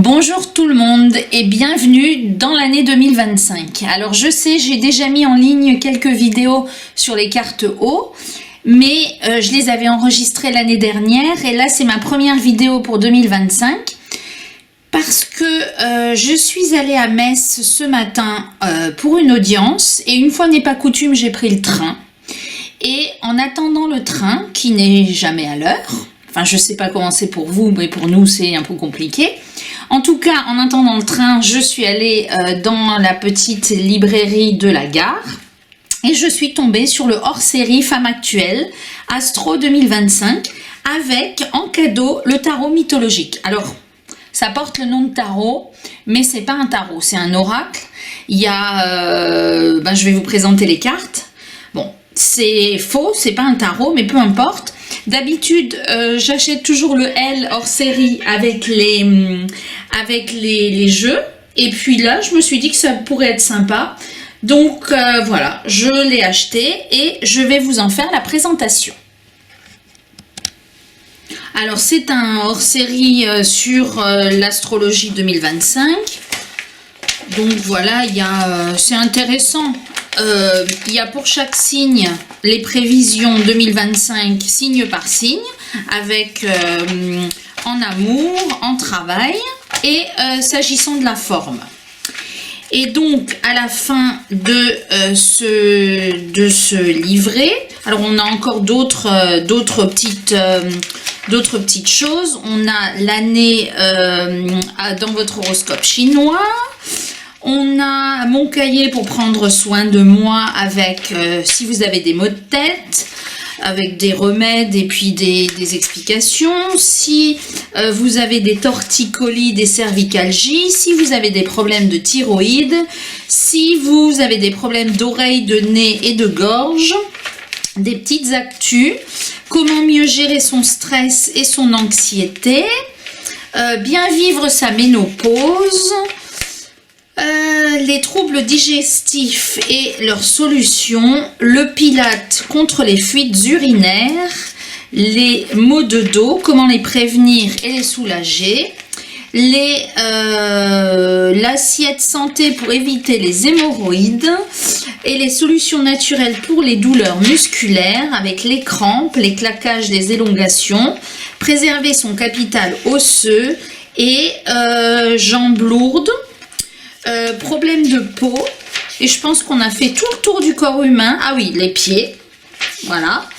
Bonjour tout le monde et bienvenue dans l'année 2025. Alors je sais, j'ai déjà mis en ligne quelques vidéos sur les cartes eau, mais je les avais enregistrées l'année dernière et là c'est ma première vidéo pour 2025 parce que je suis allée à Metz ce matin pour une audience et une fois n'est pas coutume, j'ai pris le train. Et en attendant le train, qui n'est jamais à l'heure, enfin je sais pas comment c'est pour vous, mais pour nous c'est un peu compliqué. En tout cas, en attendant le train, je suis allée dans la petite librairie de la gare et je suis tombée sur le hors-série Femme Actuelle Astro 2025 avec en cadeau le tarot mythologique. Alors, ça porte le nom de tarot, mais c'est pas un tarot, c'est un oracle. Il y a, je vais vous présenter les cartes. Bon, c'est faux, c'est pas un tarot, mais peu importe. D'habitude, j'achète toujours le L hors série avec les jeux. Et puis là, je me suis dit que ça pourrait être sympa. Donc voilà, je l'ai acheté et je vais vous en faire la présentation. Alors, c'est un hors série sur l'astrologie 2025. Donc voilà, c'est intéressant. Il y a pour chaque signe les prévisions 2025 signe par signe avec en amour, en travail et s'agissant de la forme. Et donc à la fin de ce livret, alors on a encore d'autres petites choses. On a l'année dans votre horoscope chinois. On a mon cahier pour prendre soin de moi avec, si vous avez des maux de tête, avec des remèdes et puis des explications. Si vous avez des torticolis, des cervicalgies, si vous avez des problèmes de thyroïde, si vous avez des problèmes d'oreilles, de nez et de gorge, des petites actus, comment mieux gérer son stress et son anxiété, bien vivre sa ménopause, les troubles digestifs et leurs solutions, le pilate contre les fuites urinaires, les maux de dos, comment les prévenir et les soulager, l'assiette santé pour éviter les hémorroïdes et les solutions naturelles pour les douleurs musculaires avec les crampes, les claquages, les élongations, préserver son capital osseux et jambes lourdes. Problème de peau, et je pense qu'on a fait tout le tour du corps humain. Ah oui, les pieds, voilà,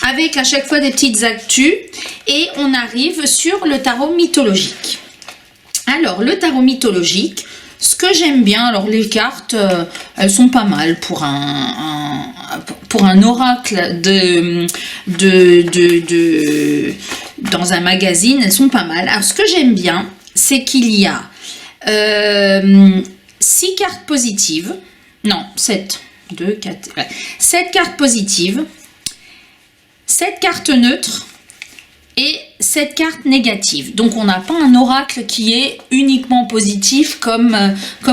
avec à chaque fois des petites actus, et on arrive sur le tarot mythologique. Alors, le tarot mythologique, ce que j'aime bien, alors les cartes, elles sont pas mal pour un oracle dans un magazine, elles sont pas mal. Alors, ce que j'aime bien, c'est qu'il y a 6 cartes positives, non, 7, 2, 4, 7 cartes positives, 7 cartes neutres et 7 cartes négatives. Donc on n'a pas un oracle qui est uniquement positif comme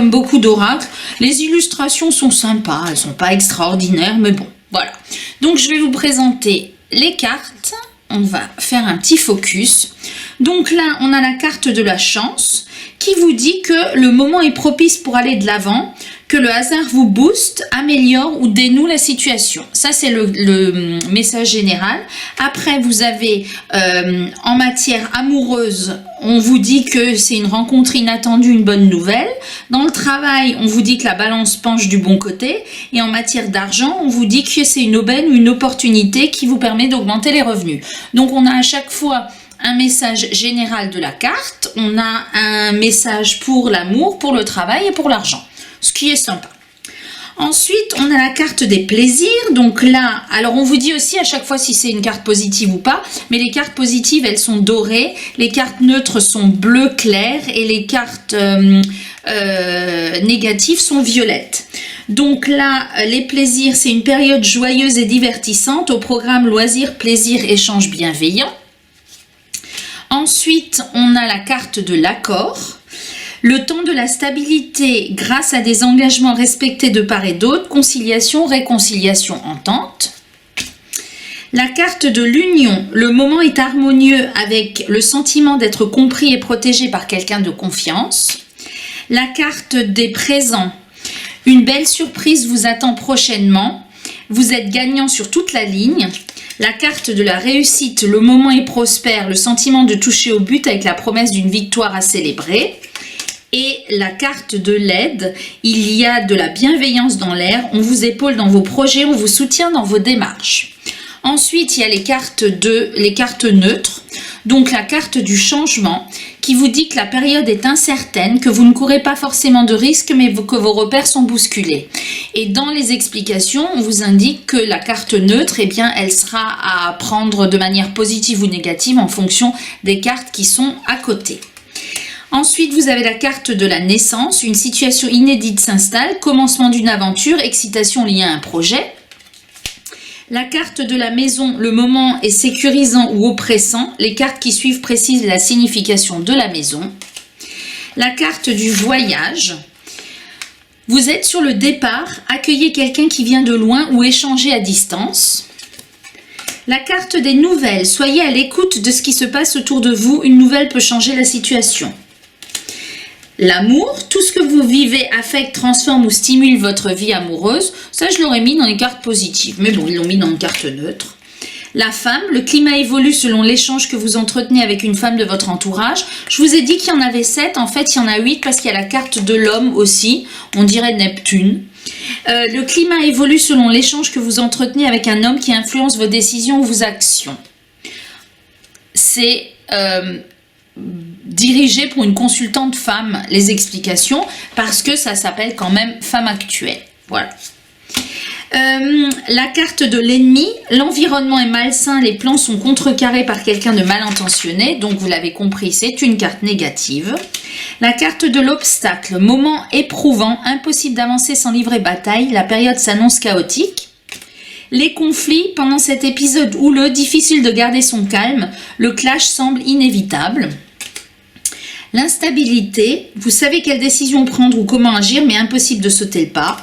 beaucoup d'oracles. Les illustrations sont sympas, elles ne sont pas extraordinaires, mais bon, voilà. Donc je vais vous présenter les cartes, on va faire un petit focus. Donc là, on a la carte de la chance qui vous dit que le moment est propice pour aller de l'avant, que le hasard vous booste, améliore ou dénoue la situation. Ça, c'est le message général. Après, vous avez en matière amoureuse, on vous dit que c'est une rencontre inattendue, une bonne nouvelle. Dans le travail, on vous dit que la balance penche du bon côté. Et en matière d'argent, on vous dit que c'est une aubaine ou une opportunité qui vous permet d'augmenter les revenus. Donc, on a à chaque fois un message général de la carte, on a un message pour l'amour, pour le travail et pour l'argent, ce qui est sympa. Ensuite, on a la carte des plaisirs, donc là, alors on vous dit aussi à chaque fois si c'est une carte positive ou pas, mais les cartes positives, elles sont dorées, les cartes neutres sont bleu clair et les cartes négatives sont violettes. Donc là, les plaisirs, c'est une période joyeuse et divertissante au programme loisirs, plaisirs, échanges bienveillants. Ensuite, on a la carte de l'accord, le temps de la stabilité grâce à des engagements respectés de part et d'autre, conciliation, réconciliation, entente. La carte de l'union, le moment est harmonieux avec le sentiment d'être compris et protégé par quelqu'un de confiance. La carte des présents, une belle surprise vous attend prochainement. Vous êtes gagnant sur toute la ligne. La carte de la réussite, le moment est prospère, le sentiment de toucher au but avec la promesse d'une victoire à célébrer. Et la carte de l'aide, il y a de la bienveillance dans l'air, on vous épaule dans vos projets, on vous soutient dans vos démarches. Ensuite, il y a les cartes neutres, donc la carte du changement qui vous dit que la période est incertaine, que vous ne courez pas forcément de risques, mais que vos repères sont bousculés. Et dans les explications, on vous indique que la carte neutre, eh bien, elle sera à prendre de manière positive ou négative en fonction des cartes qui sont à côté. Ensuite, vous avez la carte de la naissance, une situation inédite s'installe, commencement d'une aventure, excitation liée à un projet. La carte de la maison, le moment est sécurisant ou oppressant. Les cartes qui suivent précisent la signification de la maison. La carte du voyage. Vous êtes sur le départ, accueillez quelqu'un qui vient de loin ou échangez à distance. La carte des nouvelles, soyez à l'écoute de ce qui se passe autour de vous. Une nouvelle peut changer la situation. L'amour, tout ce que vous vivez affecte, transforme ou stimule votre vie amoureuse. Ça, je l'aurais mis dans les cartes positives, mais bon, ils l'ont mis dans une carte neutre. La femme, le climat évolue selon l'échange que vous entretenez avec une femme de votre entourage. Je vous ai dit qu'il y en avait 7, en fait, il y en a 8 parce qu'il y a la carte de l'homme aussi, on dirait Neptune. Le climat évolue selon l'échange que vous entretenez avec un homme qui influence vos décisions ou vos actions. C'est dirigé pour une consultante femme, les explications, parce que ça s'appelle quand même femme actuelle. Voilà. La carte de l'ennemi, l'environnement est malsain, les plans sont contrecarrés par quelqu'un de mal intentionné, donc vous l'avez compris, c'est une carte négative. La carte de l'obstacle, moment éprouvant, impossible d'avancer sans livrer bataille, la période s'annonce chaotique. Les conflits, pendant cet épisode houleux, difficile de garder son calme, le clash semble inévitable. L'instabilité, vous savez quelle décision prendre ou comment agir, mais impossible de sauter le pas.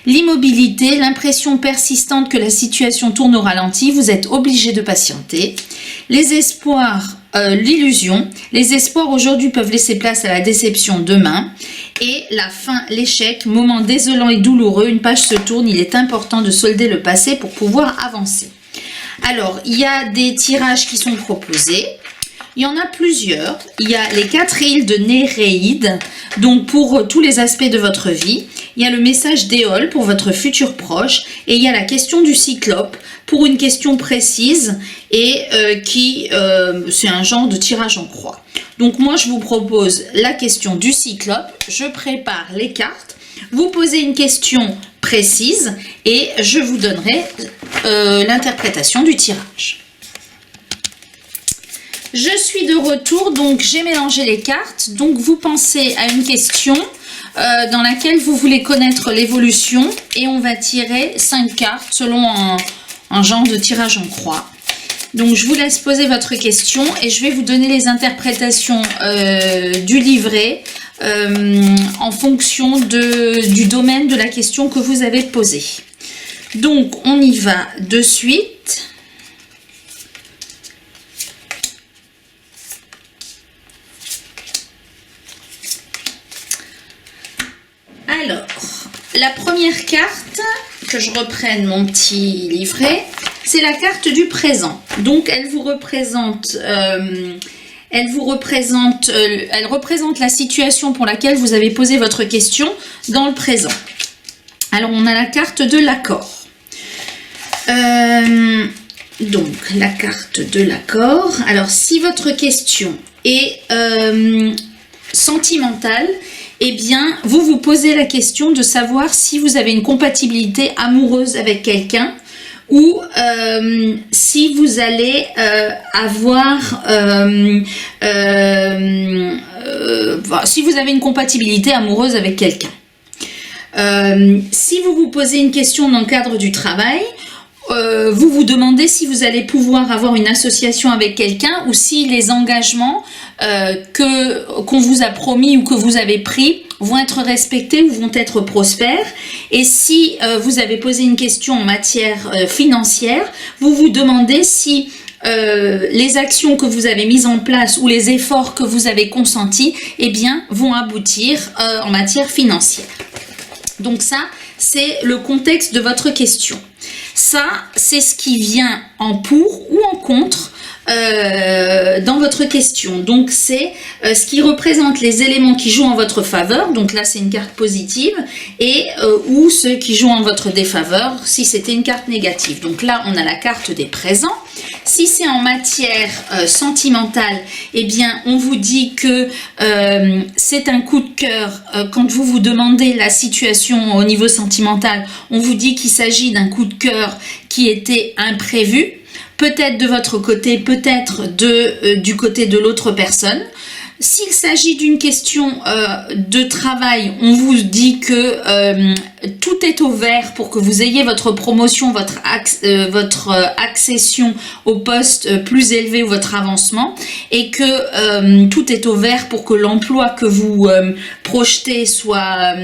L'immobilité, l'impression persistante que la situation tourne au ralenti, vous êtes obligé de patienter. Les espoirs, l'illusion, les espoirs aujourd'hui peuvent laisser place à la déception demain. Et la fin, l'échec, moment désolant et douloureux, une page se tourne, il est important de solder le passé pour pouvoir avancer. Alors, il y a des tirages qui sont proposés. Il y en a plusieurs. Il y a les 4 îles de Néréide, donc pour tous les aspects de votre vie. Il y a le message d'Éole pour votre futur proche. Et il y a la question du cyclope pour une question précise et c'est un genre de tirage en croix. Donc moi, je vous propose la question du cyclope. Je prépare les cartes. Vous posez une question précise et je vous donnerai l'interprétation du tirage. Je suis de retour, donc j'ai mélangé les cartes. Donc vous pensez à une question dans laquelle vous voulez connaître l'évolution et on va tirer 5 cartes selon un genre de tirage en croix. Donc je vous laisse poser votre question et je vais vous donner les interprétations du livret en fonction du domaine de la question que vous avez posée. Donc on y va de suite. Alors, la première carte, que je reprenne mon petit livret, c'est la carte du présent. Donc, elle représente la situation pour laquelle vous avez posé votre question dans le présent. Alors, on a la carte de l'accord. Donc, la carte de l'accord. Alors, si votre question est sentimentale, eh bien, vous vous posez la question de savoir si vous avez une compatibilité amoureuse avec quelqu'un ou si vous allez si vous avez une compatibilité amoureuse avec quelqu'un. Si vous vous posez une question dans le cadre du travail, vous vous demandez si vous allez pouvoir avoir une association avec quelqu'un ou si les engagements qu'on vous a promis ou que vous avez pris vont être respectés ou vont être prospères. Et si vous avez posé une question en matière financière, vous vous demandez si les actions que vous avez mises en place ou les efforts que vous avez consentis, eh bien, vont aboutir en matière financière. Donc ça, c'est le contexte de votre question. Ça, c'est ce qui vient en pour ou en contre dans votre question. Donc c'est ce qui représente les éléments qui jouent en votre faveur, donc là c'est une carte positive, et ou ceux qui jouent en votre défaveur si c'était une carte négative. Donc là on a la carte des présents. Si c'est en matière sentimentale, eh bien on vous dit que c'est un coup de cœur. Quand vous vous demandez la situation au niveau sentimental, on vous dit qu'il s'agit d'un coup de cœur qui était imprévu. Peut-être de votre côté, peut-être du côté de l'autre personne. S'il s'agit d'une question de travail, on vous dit que tout est au vert pour que vous ayez votre promotion, votre accession au poste plus élevé ou votre avancement, et que tout est au vert pour que l'emploi que vous projetez soit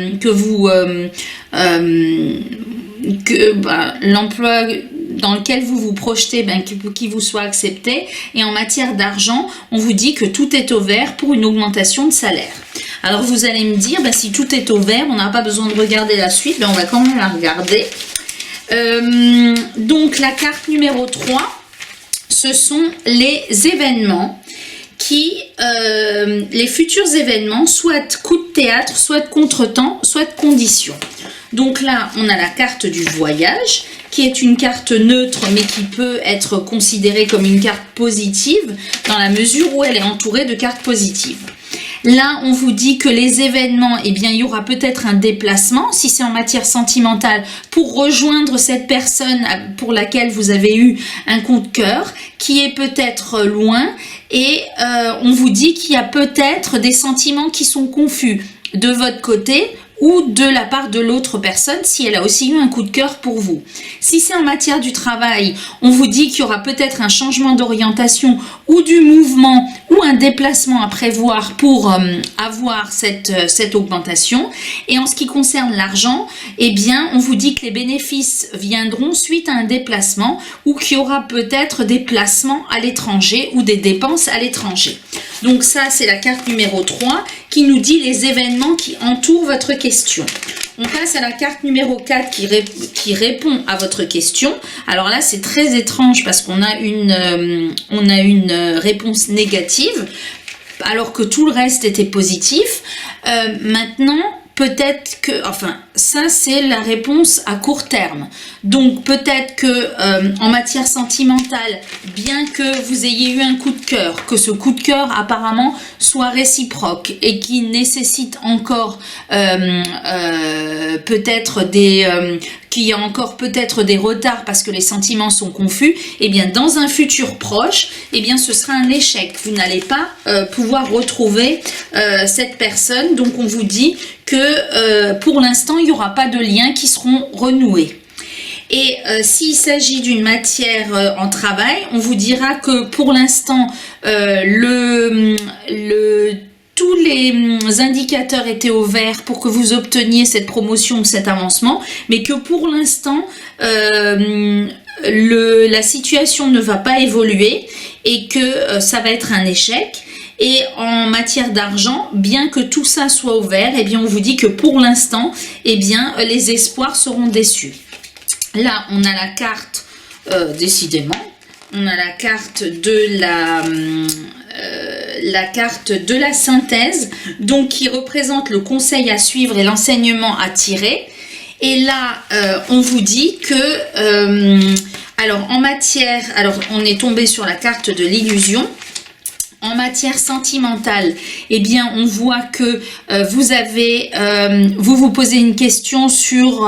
l'emploi dans lequel vous vous projetez, qui vous soit accepté. Et en matière d'argent, on vous dit que tout est au vert pour une augmentation de salaire. Alors vous allez me dire, si tout est au vert, on n'a pas besoin de regarder la suite, mais on va quand même la regarder. Donc la carte numéro 3, ce sont les événements les futurs événements, soit coup de théâtre, soit de contretemps, soit de conditions. Donc là, on a la carte du voyage, qui est une carte neutre, mais qui peut être considérée comme une carte positive, dans la mesure où elle est entourée de cartes positives. Là, on vous dit que les événements, eh bien, il y aura peut-être un déplacement, si c'est en matière sentimentale, pour rejoindre cette personne pour laquelle vous avez eu un coup de cœur, qui est peut-être loin, et on vous dit qu'il y a peut-être des sentiments qui sont confus de votre côté, ou de la part de l'autre personne si elle a aussi eu un coup de cœur pour vous. Si c'est en matière du travail, on vous dit qu'il y aura peut-être un changement d'orientation ou du mouvement ou un déplacement à prévoir pour avoir cette augmentation. Et en ce qui concerne l'argent, eh bien, on vous dit que les bénéfices viendront suite à un déplacement ou qu'il y aura peut-être des placements à l'étranger ou des dépenses à l'étranger. Donc ça, c'est la carte numéro 3 qui nous dit les événements qui entourent votre question. On passe à la carte numéro 4 qui répond à votre question. Alors là, c'est très étrange parce qu'on a une réponse négative alors que tout le reste était positif. Maintenant, peut-être que, ça c'est la réponse à court terme. Donc peut-être que en matière sentimentale, bien que vous ayez eu un coup de cœur, que ce coup de cœur apparemment soit réciproque et qui nécessite encore peut-être qu'il y a encore peut-être des retards parce que les sentiments sont confus, et bien dans un futur proche, et bien ce sera un échec. Vous n'allez pas pouvoir retrouver cette personne. Donc on vous dit que pour l'instant il n'y aura pas de liens qui seront renoués. Et s'il s'agit d'une matière en travail, on vous dira que pour l'instant tous les indicateurs étaient au vert pour que vous obteniez cette promotion ou cet avancement, mais que pour l'instant la situation ne va pas évoluer et que ça va être un échec. Et en matière d'argent, bien que tout ça soit au vert, eh bien on vous dit que pour l'instant, eh bien les espoirs seront déçus. Là, on a la carte, décidément, on a la carte de la synthèse, donc qui représente le conseil à suivre et l'enseignement à tirer. Et là, on vous dit que, on est tombé sur la carte de l'illusion. En matière sentimentale, eh bien, on voit que vous posez une question sur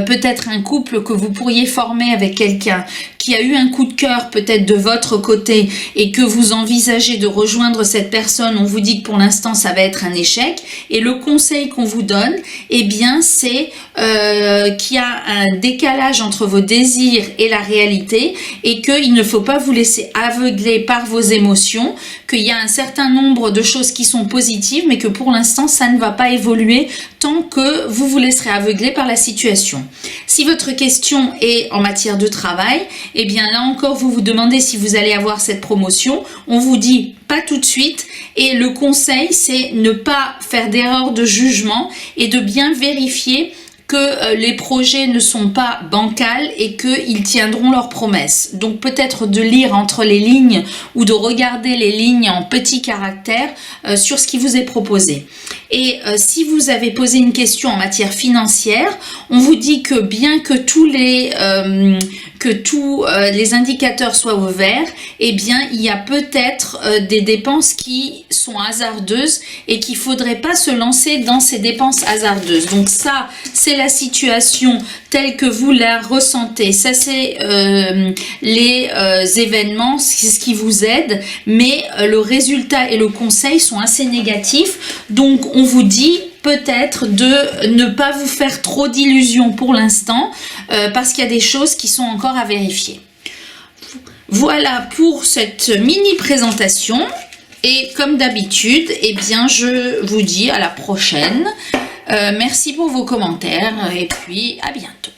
peut-être un couple que vous pourriez former avec quelqu'un qu'il y a eu un coup de cœur peut-être de votre côté et que vous envisagez de rejoindre cette personne, on vous dit que pour l'instant ça va être un échec. Et le conseil qu'on vous donne, eh bien c'est qu'il y a un décalage entre vos désirs et la réalité et qu'il ne faut pas vous laisser aveugler par vos émotions, qu'il y a un certain nombre de choses qui sont positives mais que pour l'instant ça ne va pas évoluer tant que vous vous laisserez aveugler par la situation. Si votre question est en matière de travail, eh bien là encore vous vous demandez si vous allez avoir cette promotion, on vous dit pas tout de suite et le conseil c'est ne pas faire d'erreur de jugement et de bien vérifier que les projets ne sont pas bancals et qu'ils tiendront leurs promesses. Donc peut-être de lire entre les lignes ou de regarder les lignes en petits caractères sur ce qui vous est proposé. Et si vous avez posé une question en matière financière, on vous dit que bien que tous les indicateurs soient au vert, eh bien il y a peut-être des dépenses qui sont hasardeuses et qu'il ne faudrait pas se lancer dans ces dépenses hasardeuses. Donc ça, c'est la situation telle que vous la ressentez. Ça, c'est les événements, c'est ce qui vous aide, mais le résultat et le conseil sont assez négatifs. Donc, on vous dit peut-être de ne pas vous faire trop d'illusions pour l'instant, parce qu'il y a des choses qui sont encore à vérifier. Voilà pour cette mini présentation. Et comme d'habitude, eh bien, je vous dis à la prochaine. Merci pour vos commentaires et puis à bientôt.